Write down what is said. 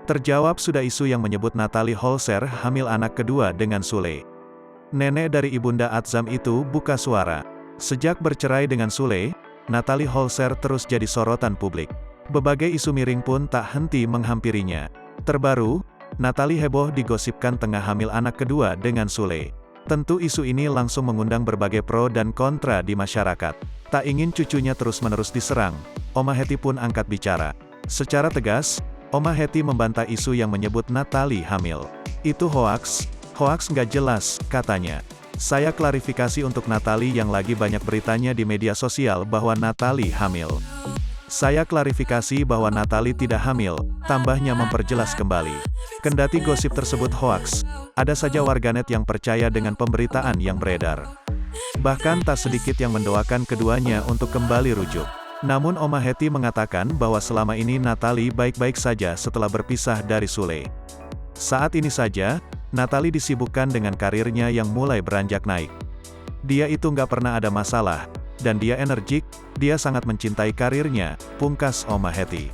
Terjawab sudah isu yang menyebut Natalie Holzer hamil anak kedua dengan Sule. Nenek dari ibunda Atzam itu buka suara. Sejak bercerai dengan Sule, Natalie Holzer terus jadi sorotan publik. Berbagai isu miring pun tak henti menghampirinya. Terbaru, Natalie heboh digosipkan tengah hamil anak kedua dengan Sule. Tentu isu ini langsung mengundang berbagai pro dan kontra di masyarakat. Tak ingin cucunya terus-menerus diserang, Oma Hetty pun angkat bicara. Secara tegas, Oma Hetty membantah isu yang menyebut Natalie hamil. Itu hoaks nggak jelas, katanya. Saya klarifikasi untuk Natalie yang lagi banyak beritanya di media sosial bahwa Natalie hamil. Saya klarifikasi bahwa Natalie tidak hamil, tambahnya memperjelas kembali. Kendati gosip tersebut hoaks, ada saja warganet yang percaya dengan pemberitaan yang beredar. Bahkan tak sedikit yang mendoakan keduanya untuk kembali rujuk. Namun Oma Hetty mengatakan bahwa selama ini Natalie baik-baik saja setelah berpisah dari Sule. Saat ini saja, Natalie disibukkan dengan karirnya yang mulai beranjak naik. Dia itu nggak pernah ada masalah, dan dia energik, dia sangat mencintai karirnya, pungkas Oma Hetty.